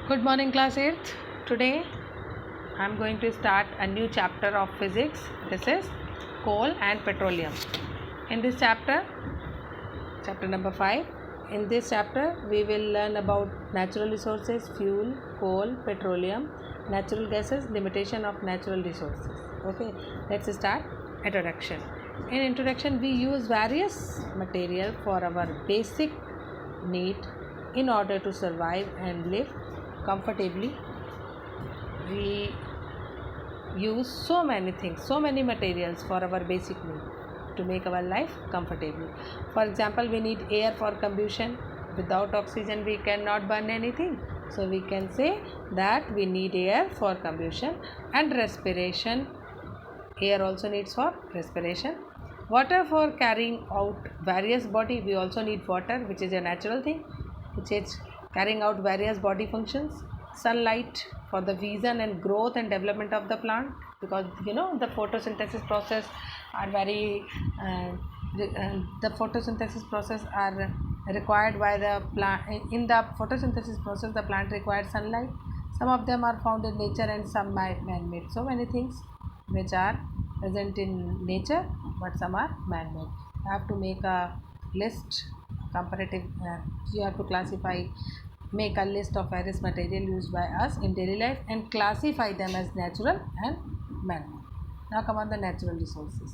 Good morning, class 8th. Today I am going to start a new chapter of physics. This is coal and petroleum. In this chapter number 5, in this chapter we will learn about natural resources, fuel, coal, petroleum, natural gases, limitation of natural resources. Okay, let's start. Introduction. In introduction, we use various material for our basic need in order to survive and live comfortably. We use so many things, so many materials for our basic need to make our life comfortable. For example, we need air for combustion. Without oxygen we cannot burn anything, so we can say that we need air for combustion. And respiration, air also needs for respiration. Water for carrying out various body, we also need water, which is a natural thing, which is carrying out various body functions. Sunlight for the vision and growth and development of the plant, because the photosynthesis process are very the photosynthesis process are required by the plant. In the photosynthesis process the plant requires sunlight. Some of them are found in nature and some by man-made. So many things which are present in nature, but some are man-made. You have to make a list comparative. You have to make a list of various material used by us in daily life and classify them as natural and man-made. Now come on the natural resources.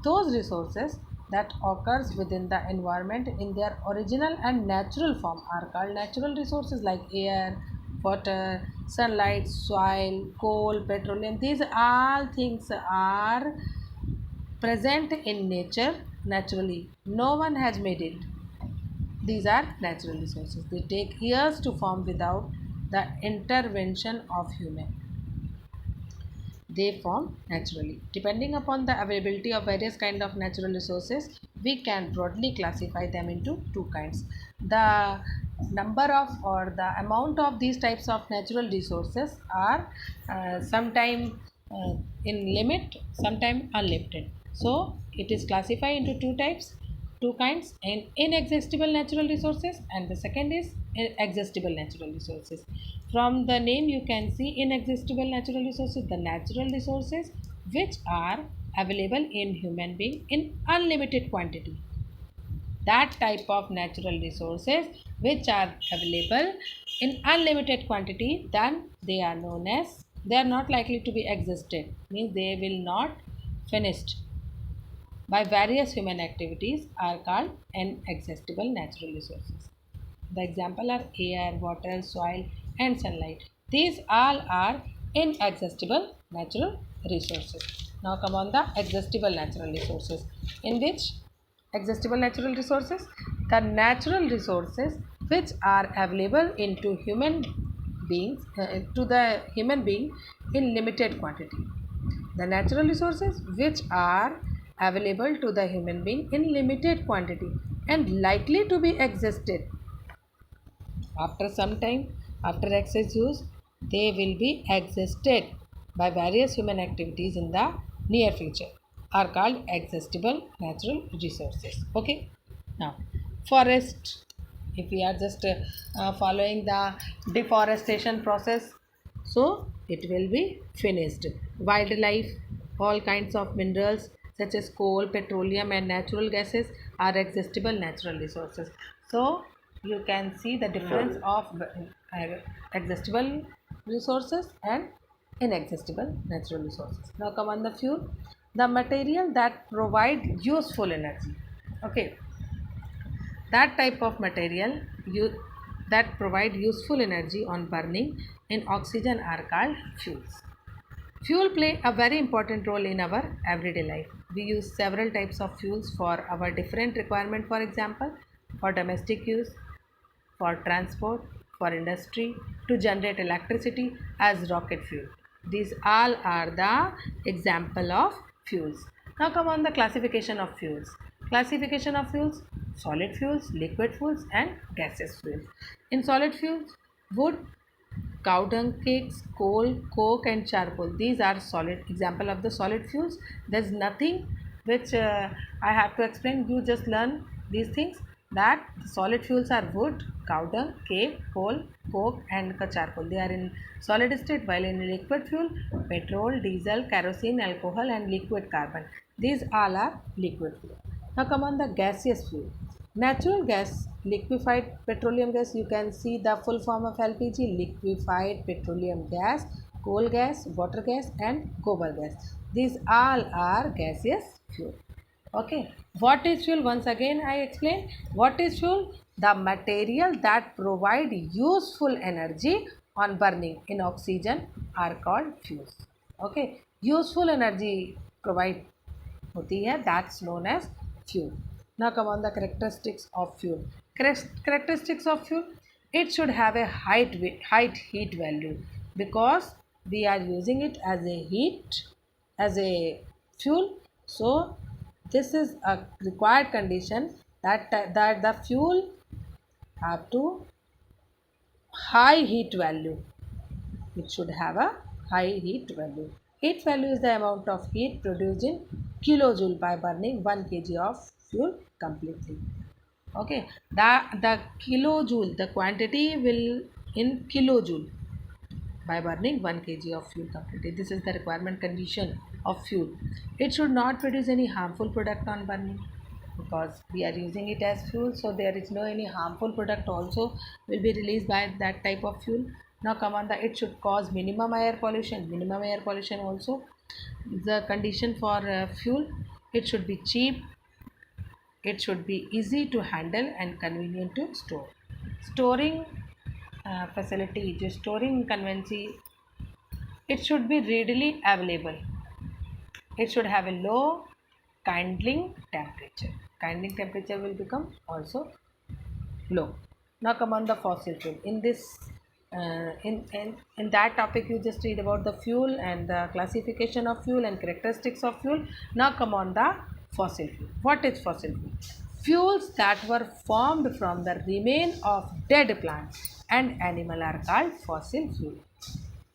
Those resources that occurs within the environment in their original and natural form are called natural resources, like air, water, sunlight, soil, coal, petroleum. These all things are present in nature naturally. No one has made it. These are natural resources. They take years to form without the intervention of human. They form naturally. Depending upon the availability of various kind of natural resources, we can broadly classify them into two kinds. The number of or the amount of these types of natural resources are sometime in limit, sometime unlimited. So it is classified into two kinds: in inexhaustible natural resources, and the second is exhaustible natural resources. From the name you can see inexhaustible natural resources, the natural resources which are available in human being in unlimited quantity. That type of natural resources which are available in unlimited quantity, then they are known as, they are not likely to be exhausted, means they will not finished by various human activities, are called inexhaustible natural resources. The example are air, water, soil, and sunlight. These all are inexhaustible natural resources. Now come on the exhaustible natural resources. In which exhaustible natural resources? The natural resources which are available into human beings to the human being in limited quantity. The natural resources which are available to the human being in limited quantity and likely to be exhausted after some time, after excess use, they will be exhausted by various human activities in the near future, are called exhaustible natural resources. Okay. Now, forest. If we are just following the deforestation process, so it will be finished. Wildlife, all kinds of minerals such as coal, petroleum, and natural gases are exhaustible natural resources. So you can see the difference of exhaustible resources and inexhaustible natural resources. Now come on the fuel, the material that provide useful energy. Okay, that type of material that provide useful energy on burning in oxygen are called fuels. Fuel play a very important role in our everyday life. We use several types of fuels for our different requirement. For example, for domestic use, for transport, for industry, to generate electricity as rocket fuel. These all are the example of fuels. Now come on the classification of fuels. Classification of fuels: solid fuels, liquid fuels, and gaseous fuels. In solid fuels, wood, cow dung cakes, coal, coke, and charcoal. These are solid example of the solid fuels. There's nothing which I have to explain. You just learn these things, that solid fuels are wood, cow dung, cake, coal, coke and charcoal. They are in solid state, while in liquid fuel, petrol, diesel, kerosene, alcohol and liquid carbon. These all are liquid fuel. Now come on the gaseous fuel. Natural gas, liquefied petroleum gas, you can see the full form of LPG, liquefied petroleum gas, coal gas, water gas and gobar gas. These all are gaseous fuel. Okay, what is fuel? Once again I explain. What is fuel? The material that provide useful energy on burning in oxygen are called fuels. Okay, useful energy provide होती है, that's known as fuel. Now come on the characteristics of fuel. Characteristics of fuel, it should have a height heat value, because we are using it as a fuel. So this is a required condition that the fuel have to high heat value. It should have a high heat value. Heat value is the amount of heat produced in kilojoule by burning 1 kg of fuel completely. Okay, the kilojoule, the quantity will in kilojoule by burning 1 kg of fuel completely. This is the requirement condition of fuel. It should not produce any harmful product on burning, because we are using it as fuel, so there is no any harmful product also will be released by that type of fuel. Now come on the, it should cause minimum air pollution. Minimum air pollution also the condition for fuel. It should be cheap, it should be easy to handle and convenient to store. Storing facility, जो storing convenience, it should be readily available. It should have a low kindling temperature. Kindling temperature will become also low. Now come on the fossil fuel. In this in that topic you just read about the fuel and the classification of fuel and characteristics of fuel. Now come on the fossil fuel. What is fossil fuel? Fuels that were formed from the remain of dead plants and animal are called fossil fuel.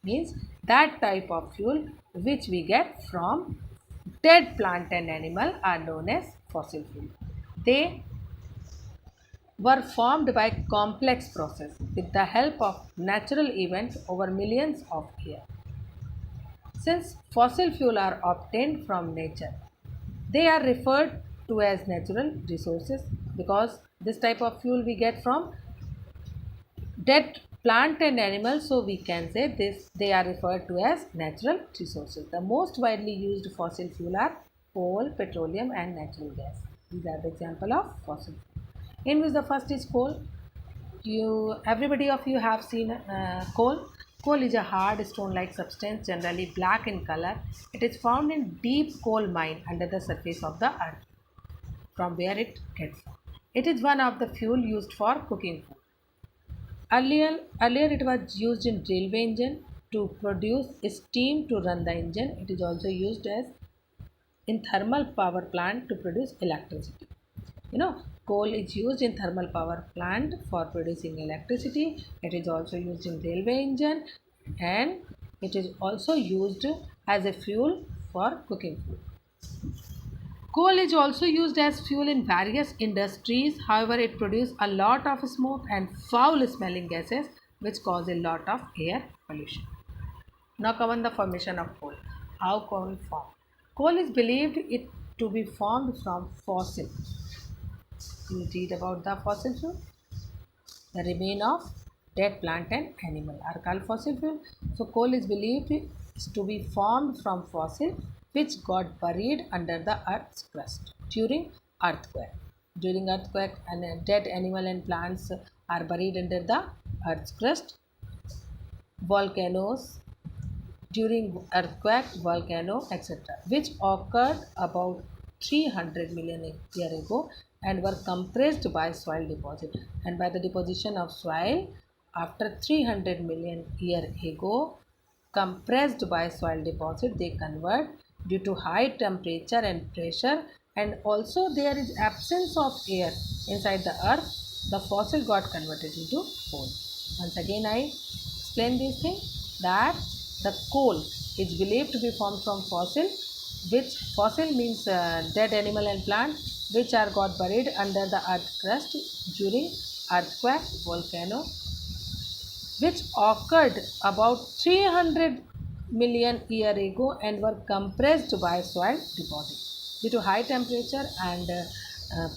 Means that type of fuel which we get from dead plant and animal are known as fossil fuel. They were formed by complex process with the help of natural events over millions of years. Since fossil fuel are obtained from nature, they are referred to as natural resources, because this type of fuel we get from dead plant and animal, so we can say this they are referred to as natural resources. The most widely used fossil fuel are coal, petroleum and natural gas. These are the example of fossil fuel. In which the first is coal. Everybody of you have seen coal. Coal is a hard stone-like substance, generally black in color. It is found in deep coal mine under the surface of the earth, from where it gets from. It is one of the fuel used for cooking food. Earlier it was used in railway engine to produce steam to run the engine. It is also used as in thermal power plant to produce electricity. Coal is used in thermal power plant for producing electricity. It is also used in railway engine, and it is also used as a fuel for cooking food. Coal is also used as fuel in various industries. However, it produces a lot of smoke and foul smelling gases which cause a lot of air pollution. Now come on the formation of coal. How coal formed? Coal is believed it to be formed from fossil. You read about the fossil fuel. The remain of dead plant and animal are called fossil fuel. So coal is believed to be formed from fossil which got buried under the earth's crust during earthquake. During earthquake, dead animal and plants are buried under the earth's crust. Volcanoes, during earthquake, volcano, etc., which occurred about 300 million years ago and were compressed by soil deposit. And by the deposition of soil after 300 million years ago, compressed by soil deposit, they convert due to high temperature and pressure, and also there is absence of air inside the earth. The fossil got converted into coal. Once again I explain this thing, that the coal is believed to be formed from fossil, which fossil means dead animal and plant which are got buried under the earth crust during earthquake, volcano, which occurred about 300 million year ago and were compressed by soil deposit. Due to high temperature and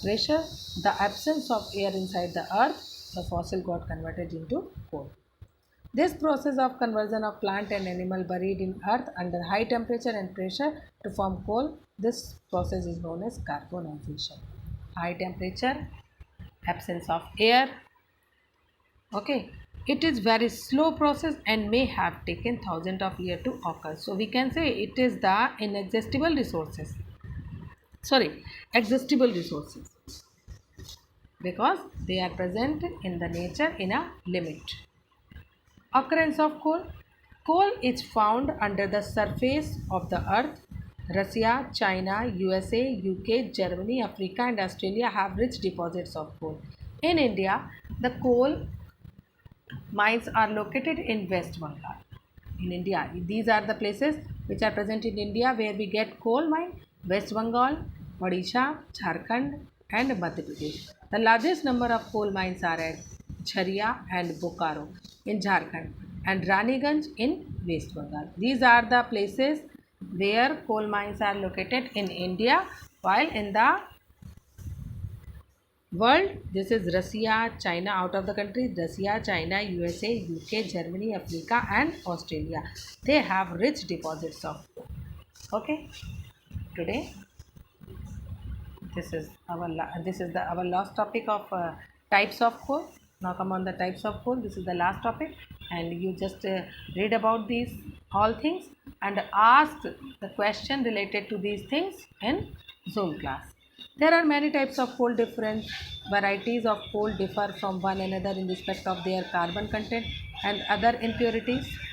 pressure, the absence of air inside the earth, the fossil got converted into coal. This process of conversion of plant and animal buried in earth under high temperature and pressure to form coal, this process is known as carbonization. High temperature, absence of air. Okay, it is very slow process and may have taken thousands of years to occur. So we can say it is the inexhaustible resources. Sorry, existable resources, because they are present in the nature in a limit. Occurrence of coal. Coal is found under the surface of the earth. Russia, China, USA, UK, Germany, Africa, and Australia have rich deposits of coal. In India, the coal mines are located in West Bengal. In India, these are the places which are present in India where we get coal mine: West Bengal, Odisha, Jharkhand, and Madhya Pradesh. The largest number of coal mines are at Jharia and Bokaro in Jharkhand and Raniganj in West Bengal. These are the places where coal mines are located in India, while in the world, this is Russia, China, out of the countries, Russia, China, USA, UK, Germany, Africa, and Australia. They have rich deposits of coal. Okay, today this is our last topic of types of coal. Now come on the types of coal. This is the last topic, and you just read about these all things and ask the question related to these things in Zoom class. There are many types of coal. Different varieties of coal differ from one another in respect of their carbon content and other impurities.